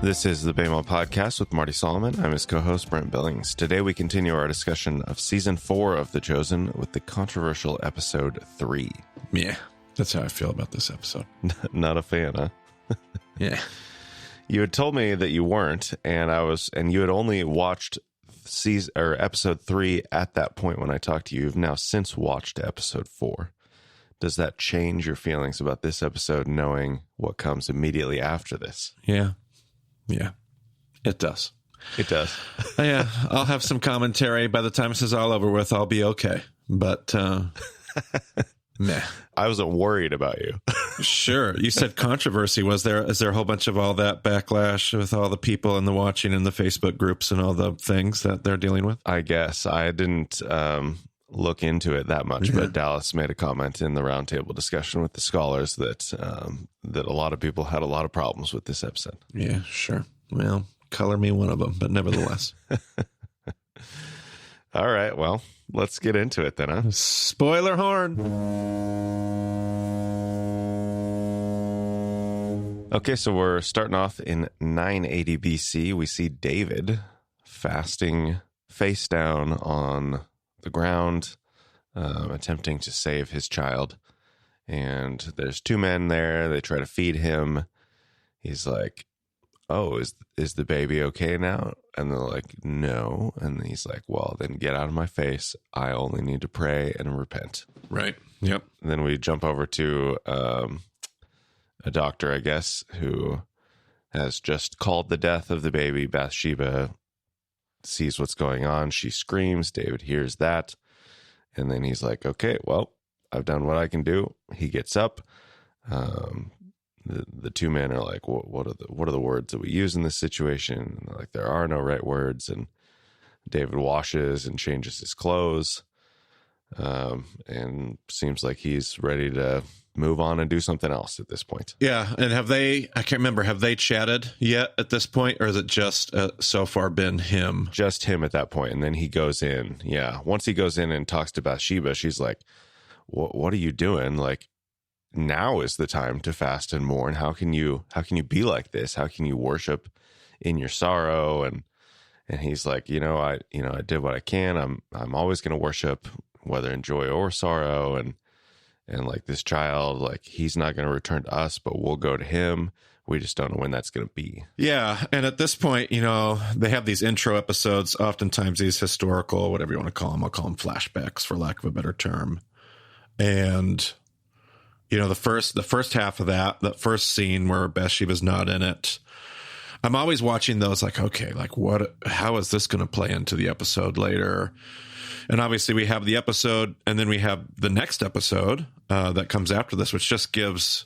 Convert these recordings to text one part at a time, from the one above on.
This is the Baymo Podcast with Marty Solomon. I'm his co-host, Brent Billings. Today we continue our discussion of Season 4 of The Chosen with the controversial Episode 3. Yeah, that's how I feel about this episode. Not a fan, huh? Yeah. You had told me that you weren't, and you had only watched Episode 3 at that point when I talked to you. You've now since watched Episode 4. Does that change your feelings about this episode, knowing what comes immediately after this? Yeah, it does. It does. Yeah, I'll have some commentary. By the time this is all over with, I'll be okay. But, meh. I wasn't worried about you. Sure. You said controversy. Is there a whole bunch of all that backlash with all the people and the watching and the Facebook groups and all the things that they're dealing with? I guess. I didn't look into it that much, but Dallas made a comment in the roundtable discussion with the scholars that a lot of people had a lot of problems with this episode. Yeah, sure. Well, color me one of them, but nevertheless. All right, well, let's get into it then, huh? Spoiler horn. Okay, so we're starting off in 980 BC. We see David fasting face down on the ground, attempting to save his child. And there's two men there. They try to feed him. He's like, "Oh, is the baby okay now?" And they're like, "No." And he's like, "Well, then get out of my face. I only need to pray and repent." Right. Yep. And then we jump over to a doctor, I guess, who has just called the death of the baby. Bathsheba sees what's going on. She screams. David hears that. And then he's like, "Okay, well, I've done what I can do." He gets up. The two men are like, what are the words that we use in this situation? And they're like, there are no right words. And David washes and changes his clothes, and seems like he's ready to move on and do something else at this point. Yeah, and have they chatted yet at this point, or has it just so far been him? Just him at that point, and then he goes in. Yeah, once he goes in and talks to Bathsheba, she's like, what are you doing? Like, now is the time to fast and mourn. How can you be like this? How can you worship in your sorrow? And he's like, I did what I can. I'm always going to worship, whether in joy or sorrow. And like this child, like he's not going to return to us, but we'll go to him. We just don't know when that's going to be. Yeah. And at this point, they have these intro episodes, oftentimes these historical, whatever you want to call them. I'll call them flashbacks for lack of a better term. And the first half of that first scene where Bathsheba's not in it, I'm always watching those like, okay, like how is this going to play into the episode later? And obviously we have the episode, and then we have the next episode that comes after this, which just gives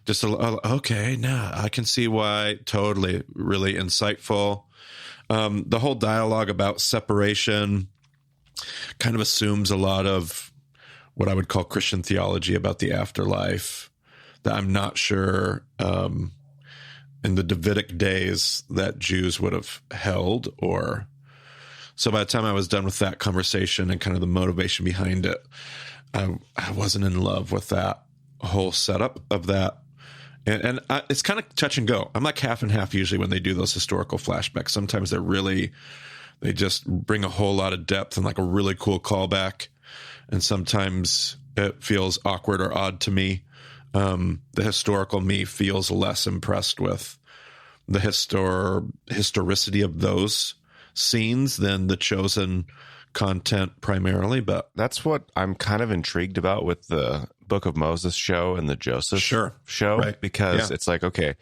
just I can see why. Totally, really insightful. The whole dialogue about separation kind of assumes a lot of what I would call Christian theology about the afterlife that I'm not sure in the Davidic days that Jews would have held. Or so by the time I was done with that conversation and kind of the motivation behind it, I wasn't in love with that whole setup of that. And it's kind of touch and go. I'm like half and half usually when they do those historical flashbacks. Sometimes they just bring a whole lot of depth and like a really cool callback. And sometimes it feels awkward or odd to me. The historical me feels less impressed with the historicity of those scenes than the chosen content primarily. But that's what I'm kind of intrigued about with the Book of Moses show and the Joseph show, right. Because it's like, okay,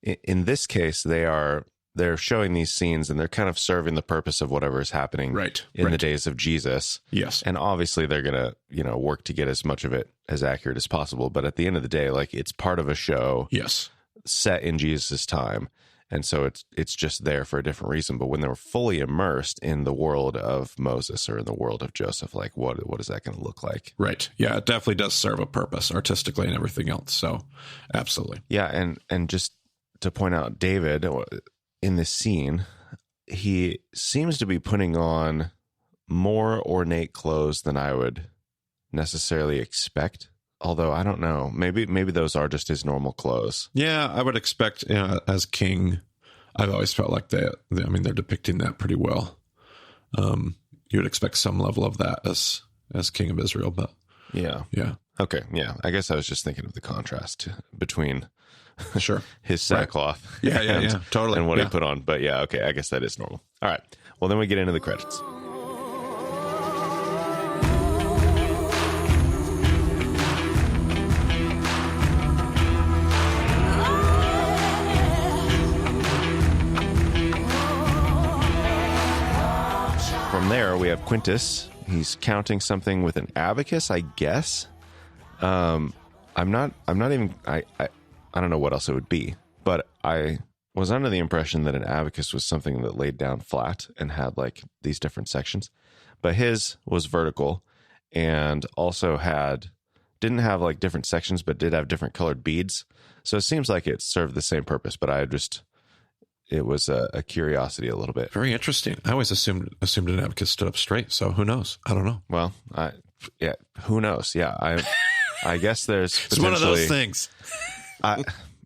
in this case, they're showing these scenes and they're kind of serving the purpose of whatever is happening in the days of Jesus. Yes. And obviously they're going to, work to get as much of it as accurate as possible. But at the end of the day, like it's part of a show set in Jesus' time. And so it's just there for a different reason. But when they were fully immersed in the world of Moses or in the world of Joseph, like what is that going to look like? Right. Yeah, it definitely does serve a purpose artistically and everything else. So absolutely. Yeah. And just to point out, David, in this scene, he seems to be putting on more ornate clothes than I would necessarily expect. Although I don't know, maybe those are just his normal clothes. Yeah, I would expect as king I've always felt like they're depicting that pretty well. You would expect some level of that as king of Israel, but yeah. Okay, yeah. I guess I was just thinking of the contrast between sure his sackcloth, yeah, totally, and what he put on. But yeah, okay, I guess that is normal. All right. Well, then we get into the credits. From there, we have Quintus. He's counting something with an abacus, I guess. I'm not even. I don't know what else it would be, but I was under the impression that an abacus was something that laid down flat and had like these different sections, but his was vertical and also didn't have like different sections, but did have different colored beads. So it seems like it served the same purpose, but it was a curiosity a little bit. Very interesting. I always assumed an abacus stood up straight. So who knows? I don't know. Well, who knows? Yeah, I guess there's it's one of those things.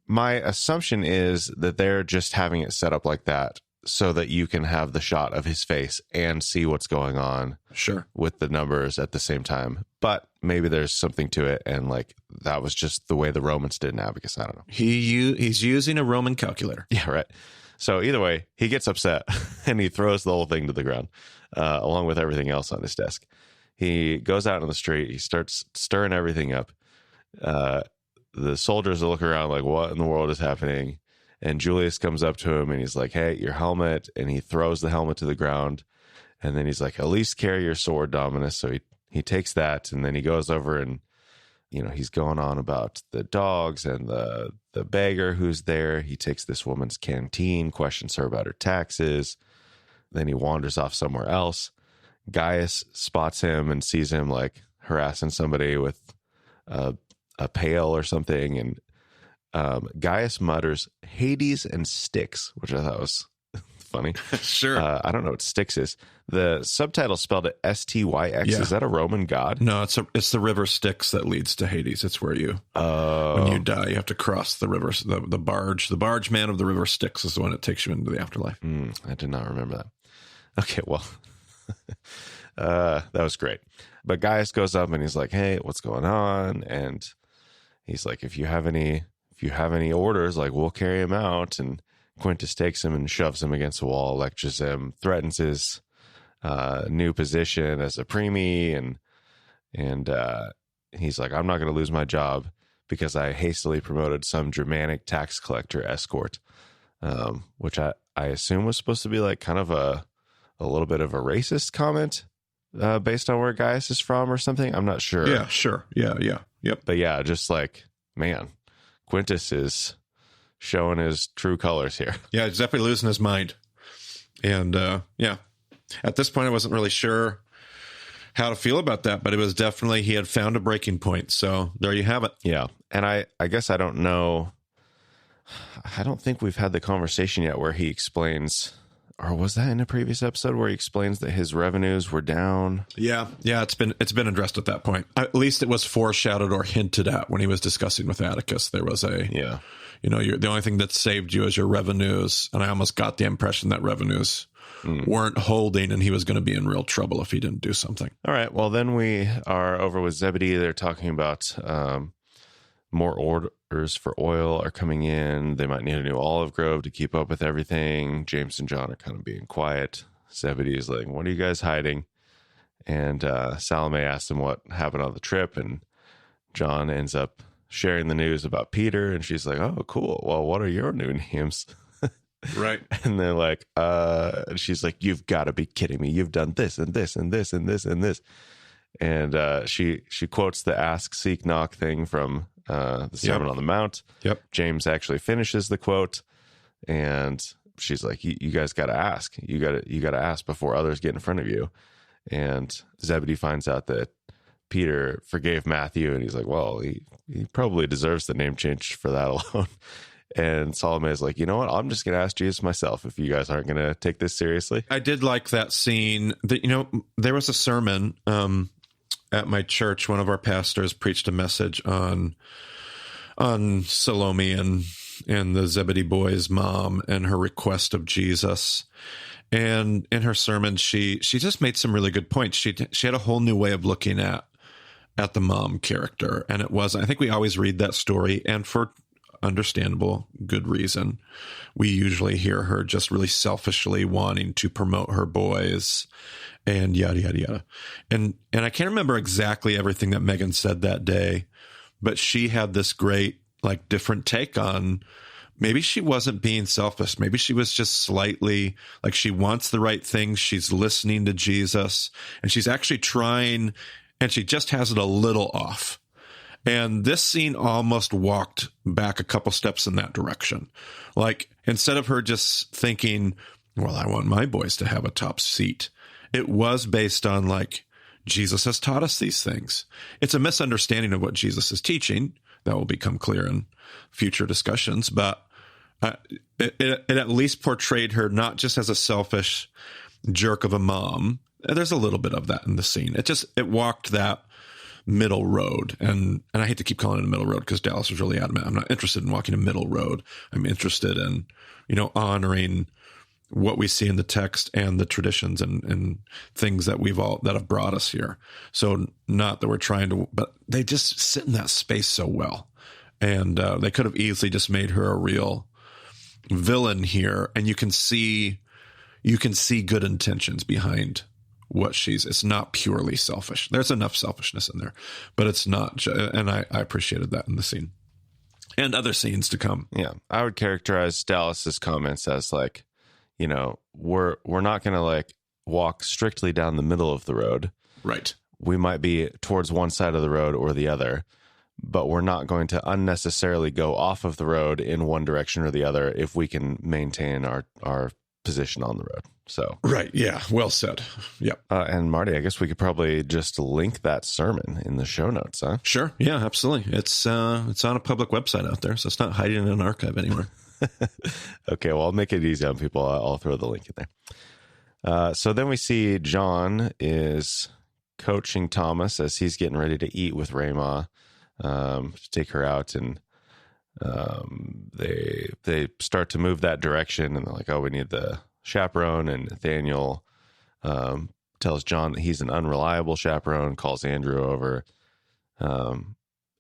My assumption is that they're just having it set up like that so that you can have the shot of his face and see what's going on. Sure. With the numbers at the same time. But maybe there's something to it, and like that was just the way the Romans did an abacus. I don't know. He's using a Roman calculator. Yeah, right. So either way, he gets upset and he throws the whole thing to the ground, along with everything else on his desk. He goes out on the street. He starts stirring everything up. The soldiers look around like, what in the world is happening? And Julius comes up to him and he's like, hey, your helmet. And he throws the helmet to the ground. And then he's like, at least carry your sword, Dominus. So he takes that, and then he goes over and, he's going on about the dogs and the beggar who's there. He takes this woman's canteen, questions her about her taxes. Then he wanders off somewhere else. Gaius spots him and sees him like harassing somebody with a pail or something. And Gaius mutters Hades and Styx, which I thought was funny. Sure. I don't know what Styx is. The subtitle spelled it Styx. Yeah. Is that a Roman god? No, it's the river Styx that leads to Hades. It's where when you die, you have to cross the river. The barge. The barge man of the river Styx is the one that takes you into the afterlife. I did not remember that. Okay, well, that was great. But Gaius goes up and he's like, hey, what's going on? And he's like, if you have any orders, like we'll carry him out. And Quintus takes him and shoves him against the wall, lectures him, threatens his new position as a preemie, and he's like, I'm not going to lose my job because I hastily promoted some Germanic tax collector escort, which I assume was supposed to be like kind of a little bit of a racist comment based on where Gaius is from or something. I'm not sure. Yeah, sure. Yeah. Yep. But yeah, just like, man, Quintus is showing his true colors here. Yeah, he's definitely losing his mind. And at this point, I wasn't really sure how to feel about that, but it was definitely, he had found a breaking point. So there you have it. Yeah. And I guess I don't know. I don't think we've had the conversation yet where he explains, or was that in a previous episode where he explains that his revenues were down? Yeah. It's been addressed at that point. At least it was foreshadowed or hinted at when he was discussing with Atticus. There was the only thing that saved you is your revenues. And I almost got the impression that revenues weren't holding and he was going to be in real trouble if he didn't do something. All right. Well, then we are over with Zebedee. They're talking about more orders for oil are coming in. They might need a new olive grove to keep up with everything. James and John are kind of being quiet. Zebedee is like, what are you guys hiding? And Salome asks him what happened on the trip. And John ends up sharing the news about Peter. And she's like, oh, cool. Well, what are your new names? Right. And they're like, and she's like, you've got to be kidding me. You've done this and this and this and this and this. And she quotes the ask, seek, knock thing from the Sermon on the Mount. Yep. James actually finishes the quote, and she's like, you guys got to ask. You got to ask before others get in front of you. And Zebedee finds out that Peter forgave Matthew, and he's like, well, he probably deserves the name change for that alone. And Salome is like, you know what? I'm just going to ask Jesus myself if you guys aren't going to take this seriously. I did like that scene. There was a sermon at my church. One of our pastors preached a message on Salome and and the Zebedee boys' mom and her request of Jesus. And in her sermon, she just made some really good points. She had a whole new way of looking at the mom character. And it was, I think we always read that story, and for understandable good reason, we usually hear her just really selfishly wanting to promote her boys and yada, yada, yada. And I can't remember exactly everything that Megan said that day, but she had this great, like, different take on maybe she wasn't being selfish. Maybe she was just slightly like, she wants the right things. She's listening to Jesus, and she's actually trying, and she just has it a little off. And this scene almost walked back a couple steps in that direction. Like, instead of her just thinking, well, I want my boys to have a top seat, it was based on, like, Jesus has taught us these things. It's a misunderstanding of what Jesus is teaching. That will become clear in future discussions. But it at least portrayed her not just as a selfish jerk of a mom. There's a little bit of that in the scene. It walked that middle road. And I hate to keep calling it a middle road because Dallas was really adamant. I'm not interested in walking a middle road. I'm interested in, honoring what we see in the text and the traditions and things that that have brought us here. So not that we're trying to, but they just sit in that space so well. And they could have easily just made her a real villain here. And you can see good intentions behind what it's not purely selfish. There's enough selfishness in there, but it's not. And I appreciated that in the scene and other scenes to come. Yeah. I would characterize Dallas's comments as like, we're not going to like walk strictly down the middle of the road. Right. We might be towards one side of the road or the other, but we're not going to unnecessarily go off of the road in one direction or the other if we can maintain our position on the road. So, right. Yeah. Well said. Yep. And Marty, I guess we could probably just link that sermon in the show notes, huh? Sure. Yeah, absolutely. It's on a public website out there, so it's not hiding in an archive anywhere. Okay, well, I'll make it easy on people. I'll throw the link in there. So then we see John is coaching Thomas as he's getting ready to eat with Rama, to take her out, and they start to move that direction, and they're like, oh, we need the chaperone, and Nathaniel tells John that he's an unreliable chaperone, calls Andrew over, and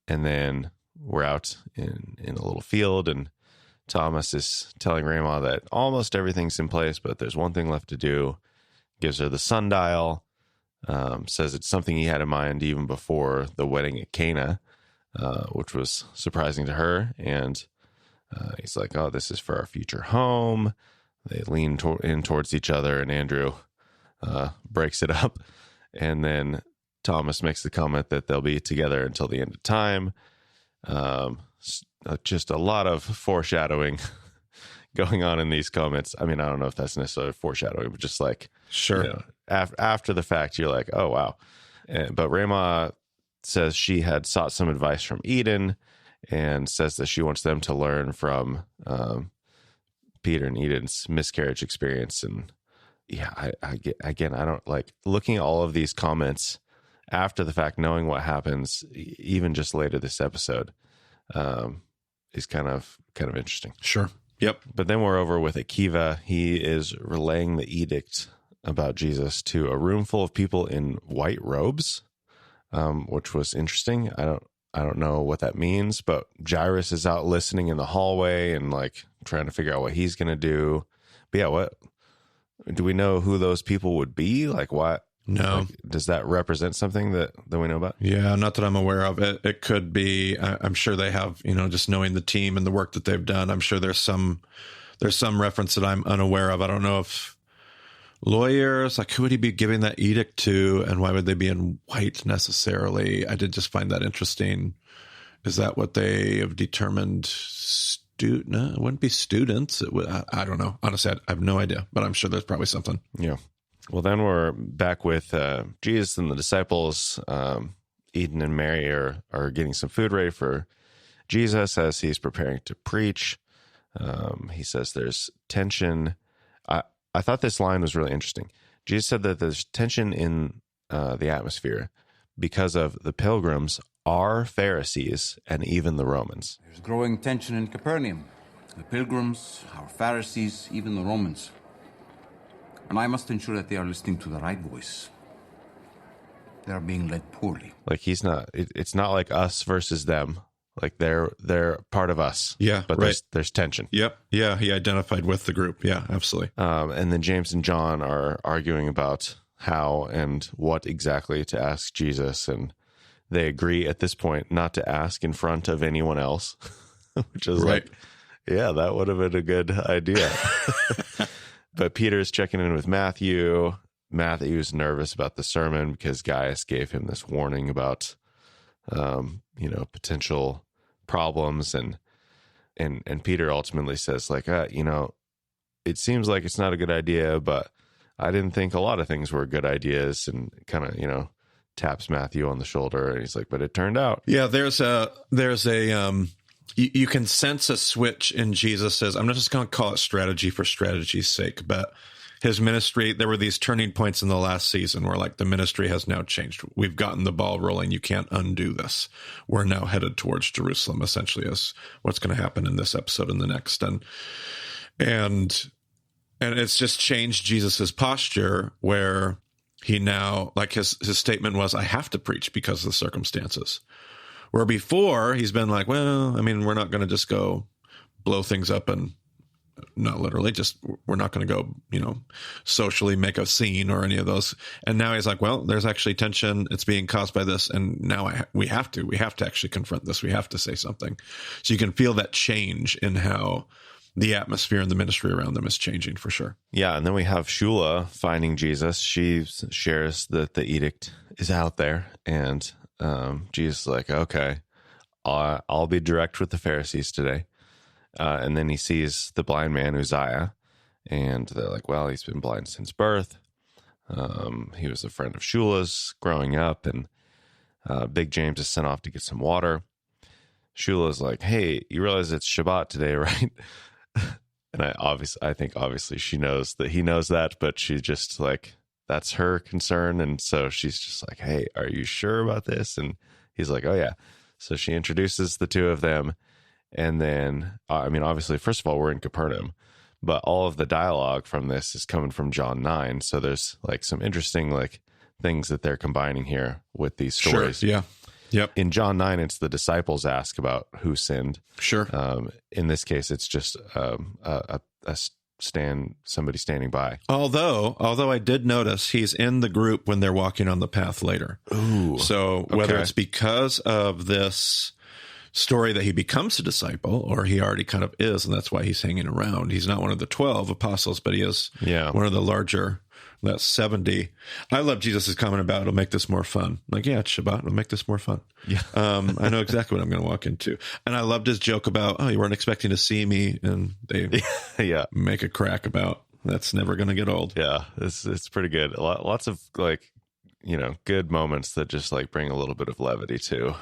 then we're out in a little field, and Thomas is telling Rama that almost everything's in place, but there's one thing left to do. Gives her the sundial, says it's something he had in mind even before the wedding at Cana, which was surprising to her. And he's like, oh, this is for our future home. They lean in towards each other, and Andrew breaks it up. And then Thomas makes the comment that they'll be together until the end of time. Just a lot of foreshadowing going on in these comments. I mean, I don't know if that's necessarily foreshadowing, but just like, sure. After the fact, you're like, oh, wow. But Rama says she had sought some advice from Eden and says that she wants them to learn from Peter and Eden's miscarriage experience. And yeah, I don't like looking at all of these comments after the fact, knowing what happens, even just later this episode, is kind of interesting. Sure. Yep. But then we're over with Akiva. He is relaying the edict about Jesus to a room full of people in white robes, which was interesting. I don't know what that means, but Jairus is out listening in the hallway and like trying to figure out what he's going to do. But yeah, what do we know who those people would be? Like what? No. Like, does that represent something that we know about? Yeah, not that I'm aware of. It could be, I'm sure they have, just knowing the team and the work that they've done, I'm sure there's some reference that I'm unaware of. I don't know if lawyers, like who would he be giving that edict to and why would they be in white necessarily? I did just find that interesting. Is that what they have determined? No, it wouldn't be students. It would, I don't know. Honestly, I have no idea, but I'm sure there's probably something. Yeah. Well, then we're back with Jesus and the disciples. Eden and Mary are getting some food ready for Jesus as he's preparing to preach. He says there's tension. I thought this line was really interesting. Jesus said that there's tension in the atmosphere because of the pilgrims are Pharisees and even the Romans. There's growing tension in Capernaum. The Pilgrims, our Pharisees, even the Romans. And I must ensure that they are listening to the right voice. They are being led poorly. Like it's not like us versus them. Like they're part of us. Yeah, but right. there's tension. Yep. Yeah, he identified with the group. Yeah, absolutely. And then James and John are arguing about how and what exactly to ask Jesus, and they agree at this point not to ask in front of anyone else, which is right. Like, yeah, that would have been a good idea. But Peter's checking in with Matthew. Matthew's nervous about the sermon because Gaius gave him this warning about, potential problems, and Peter ultimately says, like, it seems like it's not a good idea, but I didn't think a lot of things were good ideas, and kind of, taps Matthew on the shoulder, and he's like, but it turned out. Yeah, there's a you can sense a switch in Jesus's. I'm not just going to call it strategy for strategy's sake, but his ministry, there were these turning points in the last season where, like, the ministry has now changed. We've gotten the ball rolling. You can't undo this. We're now headed towards Jerusalem, essentially, is what's going to happen in this episode and the next. And it's just changed Jesus's posture, where he now, like, his statement was, I have to preach because of the circumstances. Where before he's been like, well, I mean, we're not going to just go blow things up, and not literally, just we're not going to go, socially make a scene or any of those. And now he's like, well, there's actually tension. It's being caused by this. And now we have to actually confront this. We have to say something. So you can feel that change in how the atmosphere and the ministry around them is changing, for sure. Yeah. And then we have Shula finding Jesus. She shares that the edict is out there, and Jesus is like, okay, I'll be direct with the Pharisees today. And then he sees the blind man, Uzziah, and they're like, well, he's been blind since birth. He was a friend of Shula's growing up, and Big James is sent off to get some water. Shula's like, hey, you realize it's Shabbat today, right? And I think obviously she knows that he knows that, but she's just like, that's her concern. And so she's just like, hey, are you sure about this? And he's like, oh yeah. So she introduces the two of them. And then, obviously, first of all, we're in Capernaum, but all of the dialogue from this is coming from John 9. So there's like some interesting like things that they're combining here with these stories. Sure. Yeah. Yep. In John 9, it's the disciples ask about who sinned. Sure. In this case, it's just somebody standing by. Although I did notice he's in the group when they're walking on the path later. Ooh. So whether it's because of this story that he becomes a disciple, or he already kind of is, and that's why he's hanging around. He's not one of the 12 apostles, but he is one of the larger. That's 70. I love Jesus' comment about it'll make this more fun. Like, yeah, it's Shabbat. It'll make this more fun. Yeah. I know exactly what I'm going to walk into. And I loved his joke about, oh, you weren't expecting to see me. And they make a crack about that's never going to get old. Yeah, it's pretty good. Lots of like, good moments that just like bring a little bit of levity to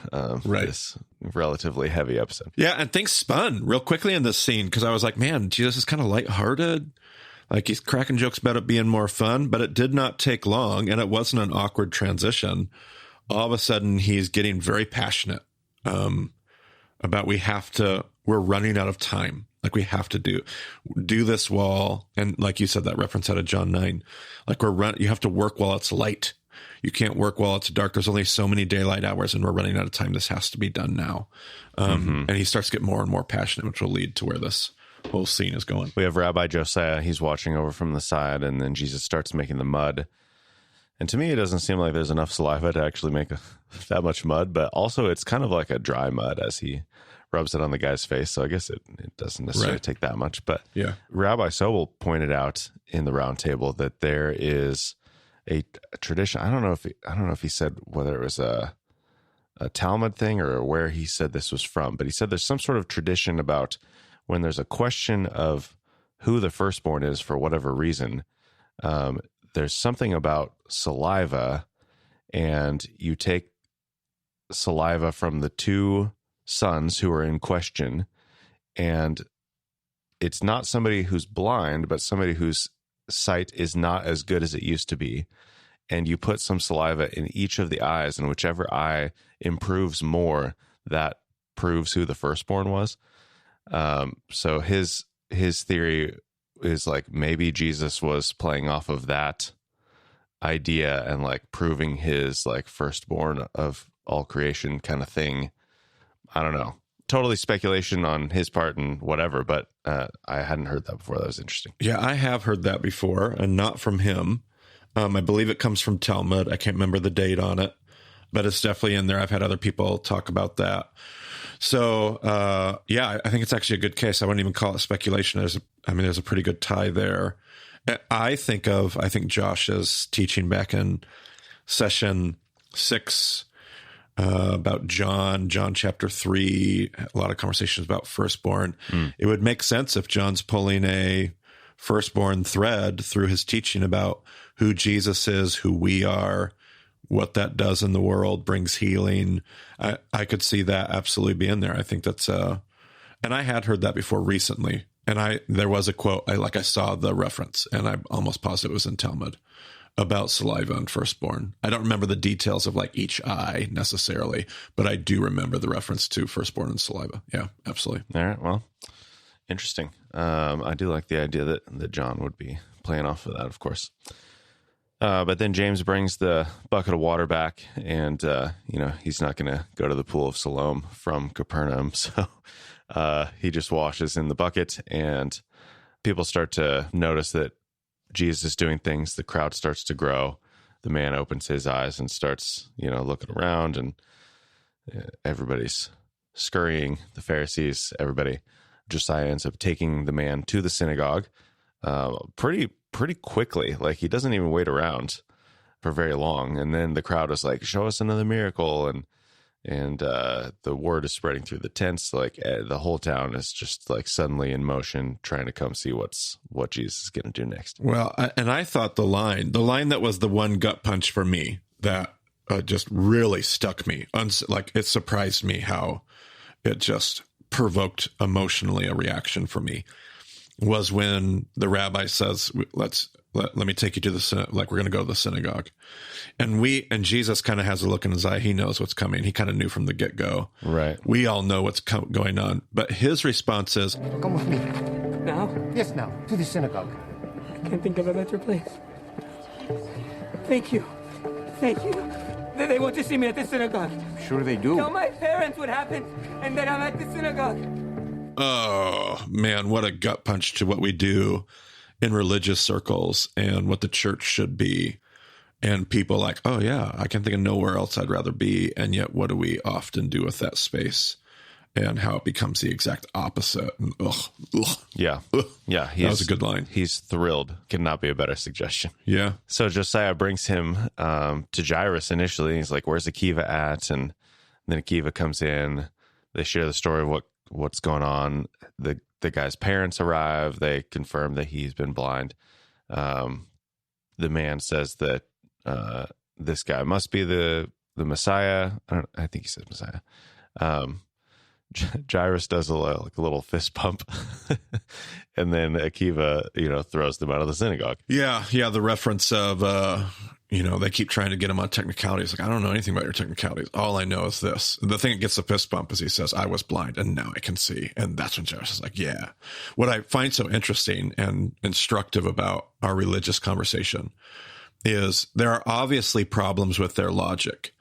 this relatively heavy episode. Yeah, and things spun real quickly in this scene because I was like, man, Jesus is kind of lighthearted. Like, he's cracking jokes about it being more fun, but it did not take long, and it wasn't an awkward transition. All of a sudden, he's getting very passionate about we're running out of time. Like, we have to do this while, and like you said, that reference out of John 9, like you have to work while it's light. You can't work while it's dark. There's only so many daylight hours, and we're running out of time. This has to be done now. And he starts to get more and more passionate, which will lead to where this whole scene is going. We have Rabbi Josiah. He's watching over from the side, and then Jesus starts making the mud. And to me, it doesn't seem like there's enough saliva to actually make that much mud, but also it's kind of like a dry mud as he rubs it on the guy's face. So I guess it doesn't necessarily take that much. But Rabbi Sobel pointed out in the round table that there is a tradition. I don't know if he said whether it was a Talmud thing or where he said this was from, but he said there's some sort of tradition about when there's a question of who the firstborn is for whatever reason, there's something about saliva, and you take saliva from the two sons who are in question, and it's not somebody who's blind, but somebody whose sight is not as good as it used to be. And you put some saliva in each of the eyes, and whichever eye improves more, that proves who the firstborn was. So his theory is like maybe Jesus was playing off of that idea and like proving his like firstborn of all creation kind of thing. I don't know. Totally speculation on his part and whatever, but I hadn't heard that before. That was interesting. Yeah, I have heard that before, and not from him. I believe it comes from Talmud. I can't remember the date on it, but it's definitely in there. I've had other people talk about that. So, yeah, I think it's actually a good case. I wouldn't even call it speculation. There's a pretty good tie there. I think Josh's teaching back in session 6 about John chapter 3, a lot of conversations about firstborn. It would make sense if John's pulling a firstborn thread through his teaching about who Jesus is, who we are, what that does in the world, brings healing. I could see that absolutely be in there. I think that's and I had heard that before recently. And there was a quote, I saw the reference, and I'm almost positive it was in Talmud, about saliva and firstborn. I don't remember the details of like each eye necessarily, but I do remember the reference to firstborn and saliva. Yeah, absolutely. All right. Well, interesting. I do like the idea that John would be playing off of that, of course. But then James brings the bucket of water back, and, he's not going to go to the pool of Siloam from Capernaum. So he just washes in the bucket, and people start to notice that Jesus is doing things. The crowd starts to grow. The man opens his eyes and starts, looking around, and everybody's scurrying. The Pharisees, everybody. Josiah ends up taking the man to the synagogue pretty quickly. Like, he doesn't even wait around for very long. And then the crowd is like, show us another miracle. And the word is spreading through the tents. Like, the whole town is just like suddenly in motion, trying to come see what Jesus is going to do next. Well, and I thought the line that was the one gut punch for me that just really stuck me. Like, it surprised me how it just provoked emotionally a reaction for me, was when the rabbi says, let me take you to the, like, we're going to go to the synagogue. And Jesus kind of has a look in his eye. He knows what's coming. He kind of knew from the get-go. Right. We all know what's going on. But his response is, come with me. Now? Yes, now. To the synagogue. I can't think of a better place. Thank you. Thank you. They want to see me at the synagogue. I'm sure they do. Tell my parents what happened, and then I'm at the synagogue. Oh, man, what a gut punch to what we do in religious circles and what the church should be. And people like, oh, yeah, I can't think of nowhere else I'd rather be. And yet, what do we often do with that space? And how it becomes the exact opposite. And, Yeah. Yeah. That was a good line. He's thrilled. Could not be a better suggestion. Yeah. So Josiah brings him to Jairus initially. He's like, where's Akiva at? And then Akiva comes in. They share the story of what's going on. The guy's parents arrive. They confirm that he's been blind. The man says that this guy must be the Messiah. I think he says Messiah. Jairus does a little fist pump, and then Akiva, throws them out of the synagogue. Yeah. The reference of, they keep trying to get him on technicalities. Like, I don't know anything about your technicalities. All I know is this. The thing that gets the fist bump is he says, I was blind and now I can see. And that's when Jairus is like, yeah. What I find so interesting and instructive about our religious conversation is there are obviously problems with their logic,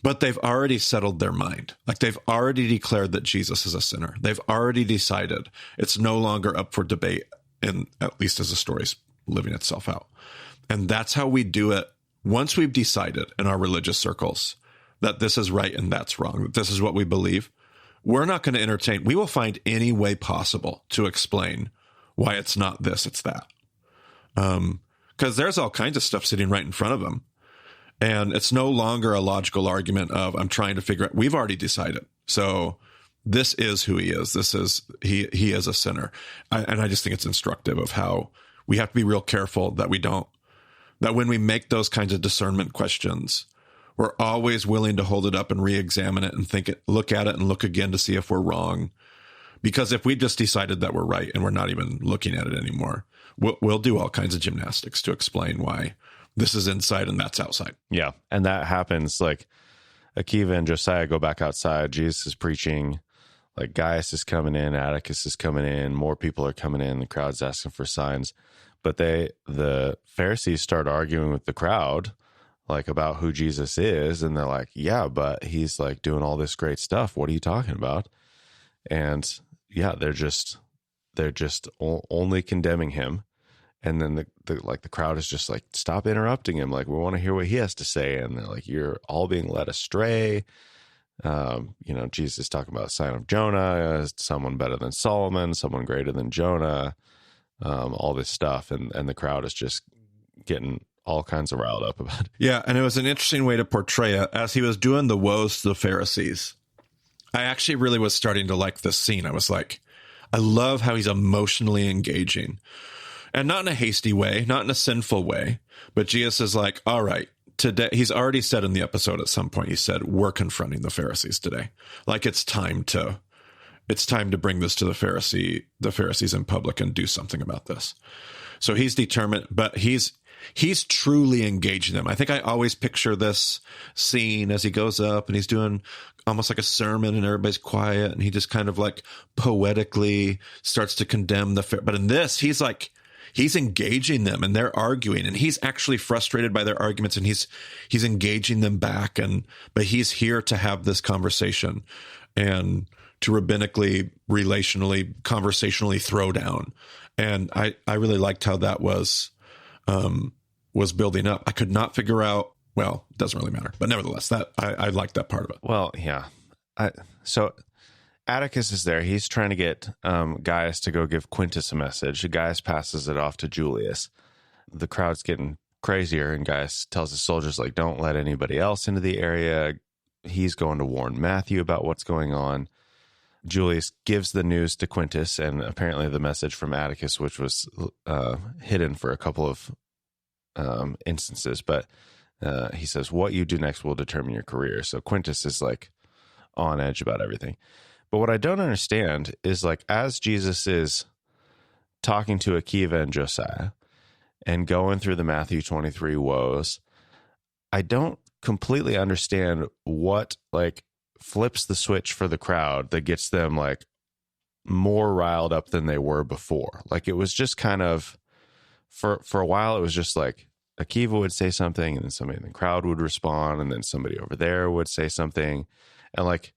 but they've already settled their mind. Like, they've already declared that Jesus is a sinner. They've already decided it's no longer up for debate, and at least as the story's living itself out. And that's how we do it. Once we've decided in our religious circles that this is right and that's wrong, that this is what we believe, we're not going to entertain. We will find any way possible to explain why it's not this, it's that. Because there's all kinds of stuff sitting right in front of them. And it's no longer a logical argument of, I'm trying to figure out, we've already decided. So this is who he is. This is, he is a sinner. And I just think it's instructive of how we have to be real careful that that when we make those kinds of discernment questions, we're always willing to hold it up and re-examine it and look at it and look again to see if we're wrong. Because if we just decided that we're right and we're not even looking at it anymore, we'll do all kinds of gymnastics to explain why this is inside and that's outside. Yeah. And that happens, like, Akiva and Josiah go back outside. Jesus is preaching. like Gaius is coming in, Atticus is coming in, more people are coming in, the crowd's asking for signs. But the Pharisees start arguing with the crowd, like about who Jesus is. And they're like, yeah, but he's like doing all this great stuff. What are you talking about? And yeah, they're just only condemning him. And then the crowd is just like, stop interrupting him. Like, we want to hear what he has to say. And they're like, you're all being led astray. Jesus is talking about the sign of Jonah, someone better than Solomon, someone greater than Jonah, all this stuff. And the crowd is just getting all kinds of riled up about it. Yeah, and it was an interesting way to portray it. As he was doing the woes to the Pharisees, I actually really was starting to like this scene. I was like, I love how he's emotionally engaging. And not in a hasty way, not in a sinful way, but Jesus is like, all right, today, he's already said in the episode at some point, he said, we're confronting the Pharisees today. Like, it's time to bring this to the Pharisees in public and do something about this. So he's determined, but he's truly engaging them. I think I always picture this scene as he goes up and he's doing almost like a sermon and everybody's quiet and he just kind of like poetically starts to condemn but in this, he's engaging them and they're arguing and he's actually frustrated by their arguments and he's engaging them back. But he's here to have this conversation and to rabbinically, relationally, conversationally throw down. And I really liked how that was building up. I could not figure out, well, it doesn't really matter, but nevertheless, that I liked that part of it. Well, yeah. So Atticus is there. He's trying to get Gaius to go give Quintus a message. Gaius passes it off to Julius. The crowd's getting crazier, and Gaius tells his soldiers, like, don't let anybody else into the area. He's going to warn Matthew about what's going on. Julius gives the news to Quintus, and apparently the message from Atticus, which was hidden for a couple of instances, but he says, what you do next will determine your career. So Quintus is like on edge about everything. But what I don't understand is, like, as Jesus is talking to Akiva and Josiah and going through the Matthew 23 woes, I don't completely understand what, like, flips the switch for the crowd that gets them, like, more riled up than they were before. Like, it was just kind of, for a while, it was just like Akiva would say something and then somebody in the crowd would respond and then somebody over there would say something. And, like,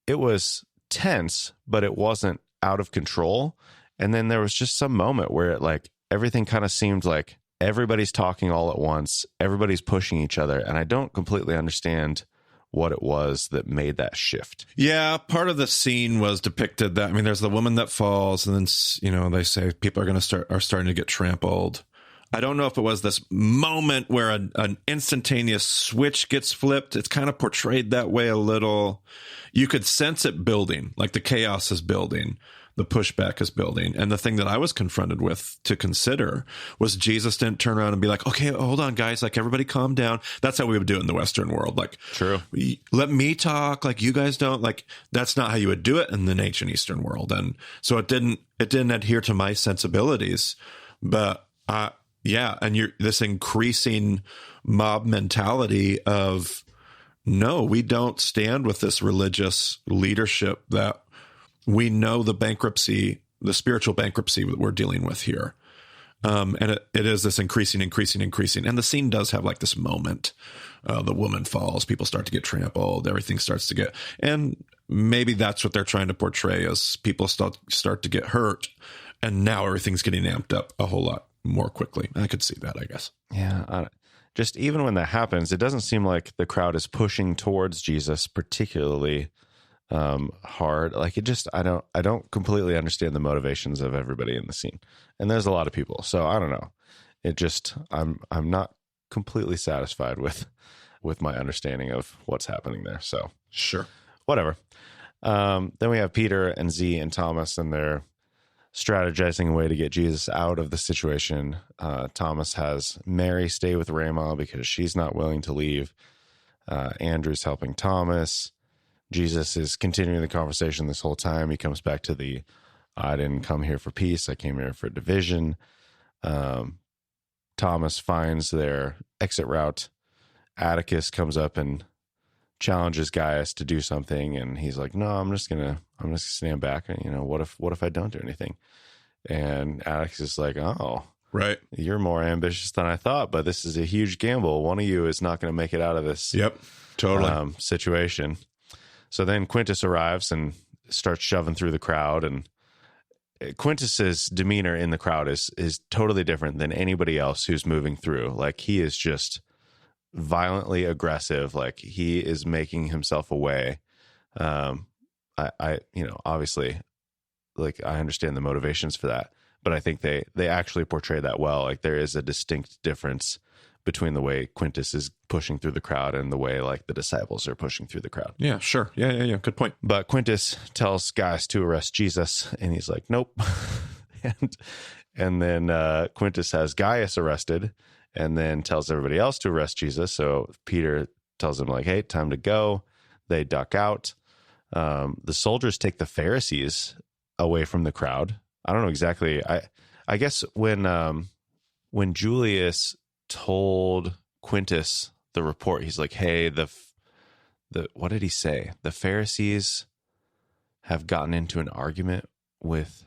it was tense, but it wasn't out of control. And then there was just some moment where it, like, everything kind of seemed like everybody's talking all at once, everybody's pushing each other, and I don't completely understand what it was that made that shift. Yeah, part of the scene was depicted that, I mean, there's the woman that falls, and then, they say people are starting to get trampled. I don't know if it was this moment where an instantaneous switch gets flipped. It's kind of portrayed that way a little. You could sense it building, like the chaos is building, the pushback is building. And the thing that I was confronted with to consider was Jesus didn't turn around and be like, okay, hold on, guys, like, everybody calm down. That's how we would do it in the Western world. Like, true, let me talk, like, you guys don't. Like, that's not how you would do it in the ancient Eastern world. And so it didn't adhere to my sensibilities. But yeah, and you're this increasing mob mentality of, no, we don't stand with this religious leadership that we know the bankruptcy, the spiritual bankruptcy that we're dealing with here. And it is this increasing. And the scene does have, like, this moment. The woman falls, people start to get trampled, everything starts to get, and maybe that's what they're trying to portray as people start to get hurt. And now everything's getting amped up a whole lot more quickly. I could see that, I guess. Yeah. Just even when that happens, it doesn't seem like the crowd is pushing towards Jesus particularly hard. Like, it just, I don't completely understand the motivations of everybody in the scene. And there's a lot of people. So I don't know. It just, I'm not completely satisfied with my understanding of what's happening there. So sure. Whatever. Then we have Peter and Z and Thomas, and they're strategizing a way to get Jesus out of the situation. Thomas has Mary stay with Ramah because she's not willing to leave. Andrew's helping Thomas. Jesus is continuing the conversation this whole time. He comes back to I didn't come here for peace. I came here for division. Thomas finds their exit route. Atticus comes up and challenges Gaius to do something, and he's like, no, I'm just gonna stand back, and what if I don't do anything? And Atticus is like, oh, Right. you're more ambitious than I thought, but this is a huge gamble. One of you is not going to make it out of this Yep. Totally. situation. So then Quintus arrives and starts shoving through the crowd, and Quintus's demeanor in the crowd is totally different than anybody else who's moving through. Like, he is just violently aggressive. Like, he is making himself away. I obviously, like, I understand the motivations for that, but I think they actually portray that well. Like, there is a distinct difference between the way Quintus is pushing through the crowd and the way, like, the disciples are pushing through the crowd. Yeah, sure. Yeah. Good point. But Quintus tells Gaius to arrest Jesus, and he's like, nope. and then Quintus has Gaius arrested, and then tells everybody else to arrest Jesus. So Peter tells him, like, hey, time to go. They duck out. The soldiers take the Pharisees away from the crowd. I don't know exactly. I guess when Julius told Quintus the report, he's like, hey, the what did he say? The Pharisees have gotten into an argument with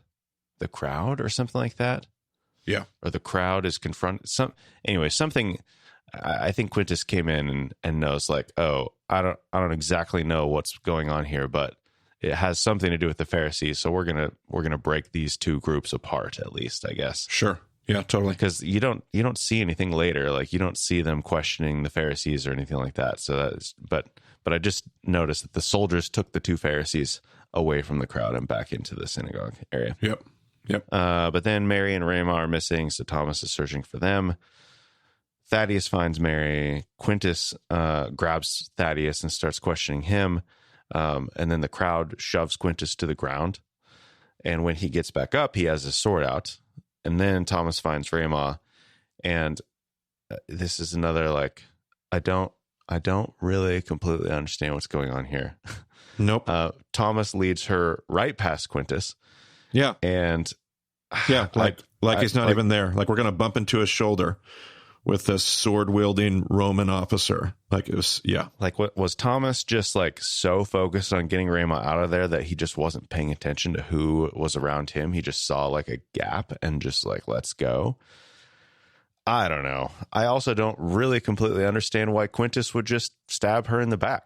the crowd or something like that. Yeah. Or the crowd is something. I think Quintus came in and knows, like, oh, I don't exactly know what's going on here, but it has something to do with the Pharisees. So we're gonna break these two groups apart, at least, I guess. Sure. Yeah, totally. Because you don't see anything later. Like, you don't see them questioning the Pharisees or anything like that. So that's but I just noticed that the soldiers took the two Pharisees away from the crowd and back into the synagogue area. Yep. But then Mary and Rama are missing, so Thomas is searching for them. Thaddeus finds Mary. Quintus grabs Thaddeus and starts questioning him. And then the crowd shoves Quintus to the ground. And when he gets back up, he has his sword out. And then Thomas finds Rama. And this is another, like, I don't really completely understand what's going on here. Nope. Thomas leads her right past Quintus. Yeah. And yeah, like he's not even there. Like, we're going to bump into his shoulder with this sword-wielding Roman officer. Like, it was, yeah. Like, what was Thomas just, like, so focused on getting Rama out of there that he just wasn't paying attention to who was around him? He just saw, like, a gap and just, like, let's go. I don't know. I also don't really completely understand why Quintus would just stab her in the back.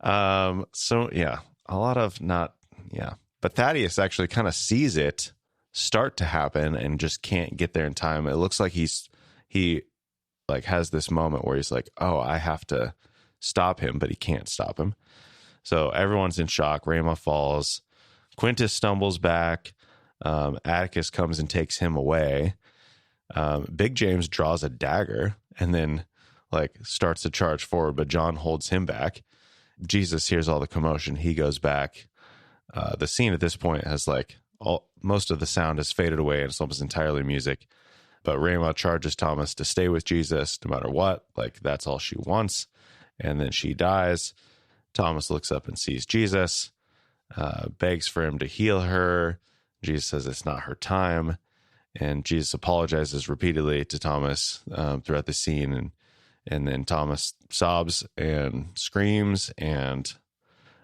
So, yeah, a lot of not, yeah. But Thaddeus actually kind of sees it start to happen and just can't get there in time. It looks like he like has this moment where he's like, oh, I have to stop him, but he can't stop him. So everyone's in shock. Rama falls. Quintus stumbles back. Atticus comes and takes him away. Big James draws a dagger and then, like, starts to charge forward, but John holds him back. Jesus hears all the commotion. He goes back. The scene at this point has, like, most of the sound has faded away and it's almost entirely music. But Rama charges Thomas to stay with Jesus no matter what. Like, that's all she wants. And then she dies. Thomas looks up and sees Jesus, begs for him to heal her. Jesus says it's not her time. And Jesus apologizes repeatedly to Thomas throughout the scene. And then Thomas sobs and screams, and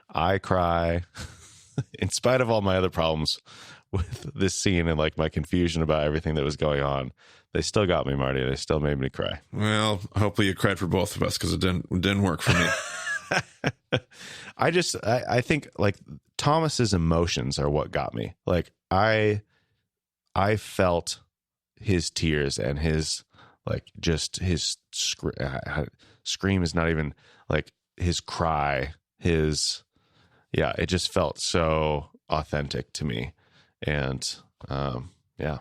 I cry. In spite of all my other problems with this scene and, like, my confusion about everything that was going on, they still got me, Marty. They still made me cry. Well, hopefully you cried for both of us, because it didn't work for me. I think, like, Thomas's emotions are what got me. Like, I felt his tears and his, like, just his scream is not even, like, his cry, his, yeah, it just felt so authentic to me. And, yeah,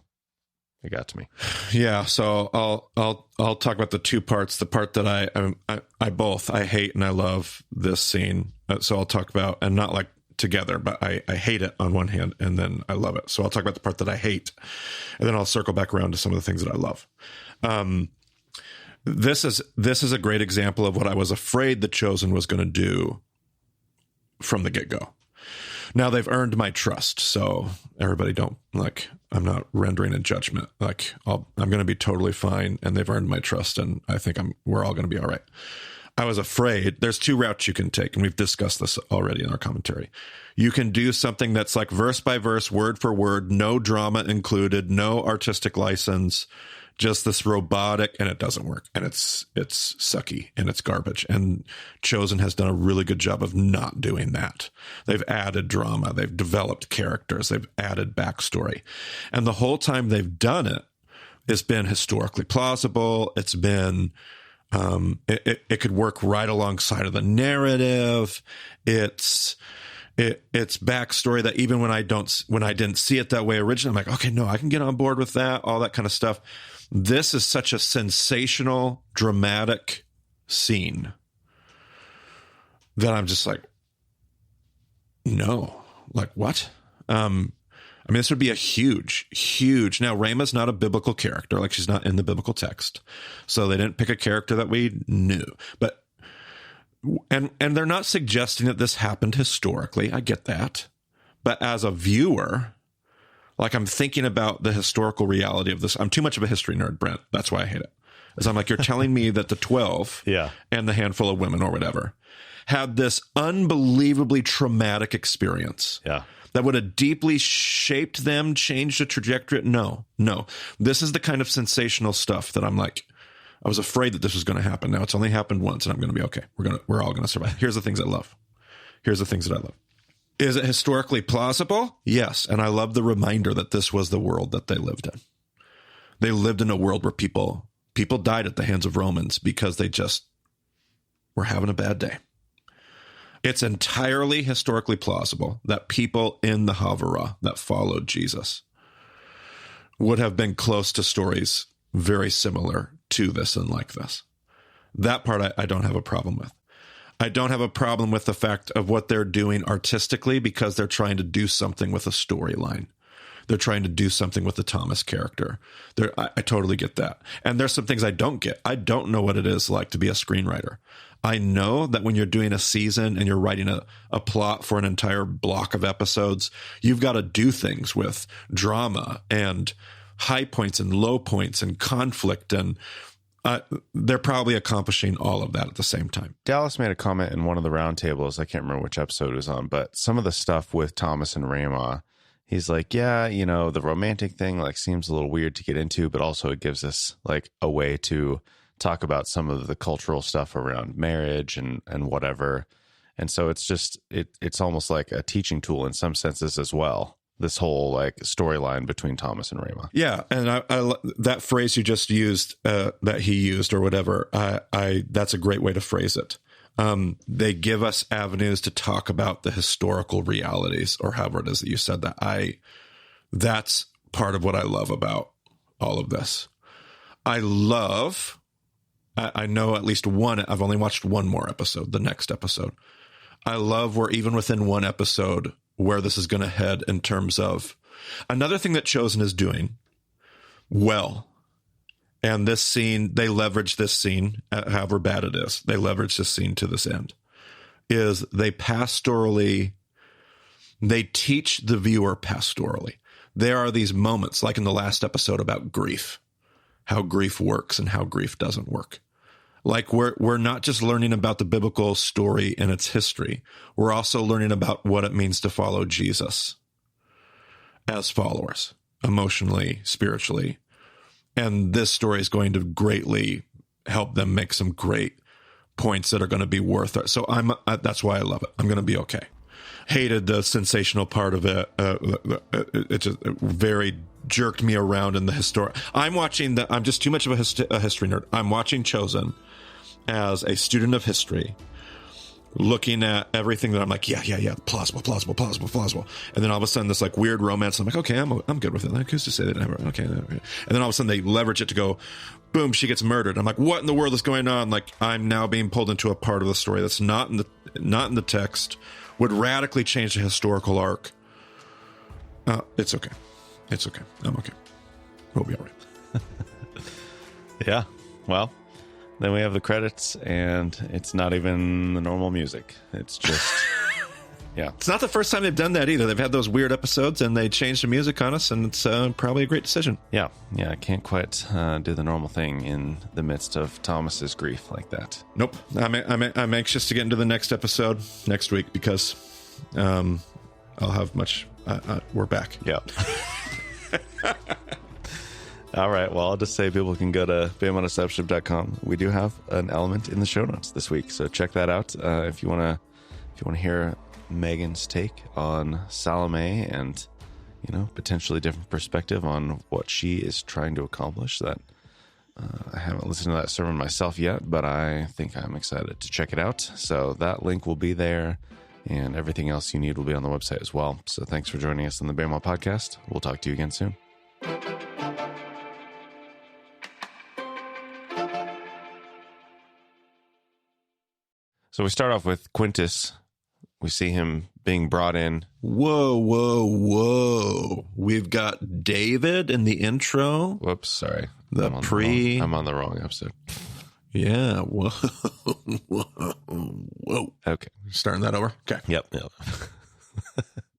it got to me. Yeah. So I'll talk about the two parts. The part that I hate and I love this scene. So I'll talk about, and not like together, but I hate it on one hand, and then I love it. So I'll talk about the part that I hate, and then I'll circle back around to some of the things that I love. This is a great example of what I was afraid The Chosen was going to do from the get-go. Now they've earned my trust, so everybody don't, like, I'm not rendering a judgment. Like, I'm going to be totally fine, and they've earned my trust, and I think we're all going to be all right. I was afraid. There's two routes you can take, and we've discussed this already in our commentary. You can do something that's like verse by verse, word for word, no drama included, no artistic license, just this robotic, and it doesn't work. And it's sucky and it's garbage. And Chosen has done a really good job of not doing that. They've added drama. They've developed characters. They've added backstory. And the whole time they've done it, it's been historically plausible. It's been, it could work right alongside of the narrative. It's backstory that even when I didn't see it that way originally, I'm like, okay, no, I can get on board with that, all that kind of stuff. This is such a sensational, dramatic scene that I'm just like, no, like what? I mean, this would be a huge. Now, Rhema's not a biblical character, like she's not in the biblical text, so they didn't pick a character that we knew. But and they're not suggesting that this happened historically. I get that, but as a viewer, like I'm thinking about the historical reality of this. I'm too much of a history nerd, Brent. That's why I hate it. As I'm like, you're telling me that the 12 and the handful of women or whatever had this unbelievably traumatic experience. Yeah. That would have deeply shaped them, changed the trajectory. No. This is the kind of sensational stuff that I'm like, I was afraid that this was going to happen. Now it's only happened once and I'm going to be okay. We're all going to survive. Here's the things I love. Is it historically plausible? Yes. And I love the reminder that this was the world that they lived in. They lived in a world where people died at the hands of Romans because they just were having a bad day. It's entirely historically plausible that people in the Havurah that followed Jesus would have been close to stories very similar to this and like this. That part I don't have a problem with. I don't have a problem with the fact of what they're doing artistically because they're trying to do something with a storyline. They're trying to do something with the Thomas character. I totally get that. And there's some things I don't get. I don't know what it is like to be a screenwriter. I know that when you're doing a season and you're writing a plot for an entire block of episodes, you've got to do things with drama and high points and low points and conflict, and they're probably accomplishing all of that at the same time. Dallas made a comment in one of the roundtables. I can't remember which episode it was on, but some of the stuff with Thomas and Rhema, he's like, yeah, the romantic thing like seems a little weird to get into, but also it gives us like a way to talk about some of the cultural stuff around marriage and whatever. And so it's just, it's almost like a teaching tool in some senses as well. This whole like storyline between Thomas and Rhema. Yeah. And I that phrase you just used, that he used or whatever, that's a great way to phrase it. They give us avenues to talk about the historical realities, or however it is that you said that. That's part of what I love about all of this. I know at least one, I've only watched one more episode, the next episode. I love where even within one episode, where this is going to head in terms of another thing that Chosen is doing well. And this scene, they leverage this scene, however bad it is, they leverage this scene to this end, is they teach the viewer pastorally. There are these moments, like in the last episode about grief, how grief works and how grief doesn't work. Like we're not just learning about the biblical story and its history. We're also learning about what it means to follow Jesus as followers, emotionally, spiritually. And this story is going to greatly help them make some great points that are going to be worth it. So that's why I love it. I'm going to be okay. Hated the sensational part of it. It just very jerked me around in the history. I'm just too much of a history nerd. I'm watching Chosen as a student of history, looking at everything that I'm like, yeah, plausible. And then all of a sudden this like weird romance. I'm like, okay, I'm good with it. Like, who's to say they never, okay. And then all of a sudden they leverage it to go, boom, she gets murdered. I'm like, what in the world is going on? Like, I'm now being pulled into a part of the story that's not in the text, would radically change the historical arc. It's okay. I'm okay. We'll be all right. Yeah. Well, then we have the credits, and it's not even the normal music. It's just Yeah. It's not the first time they've done that either. They've had those weird episodes and they changed the music on us, and it's probably a great decision. Yeah. Yeah. I can't quite do the normal thing in the midst of Thomas's grief like that. Nope. I'm anxious to get into the next episode next week because I'll have much. We're back. Yeah. All right. Well, I'll just say people can go to BameOnAssumption.com. We do have an element in the show notes this week, so check that out if you want to hear Megan's take on Salome and, potentially different perspective on what she is trying to accomplish. That I haven't listened to that sermon myself yet, but I think I'm excited to check it out. So that link will be there, and everything else you need will be on the website as well. So thanks for joining us on the Bama Podcast. We'll talk to you again soon. So we start off with Quintus. We see him being brought in. Whoa. We've got David in the intro. Whoops, sorry. I'm on the wrong episode. Yeah. Whoa. Okay. Starting that over? Okay. Yep.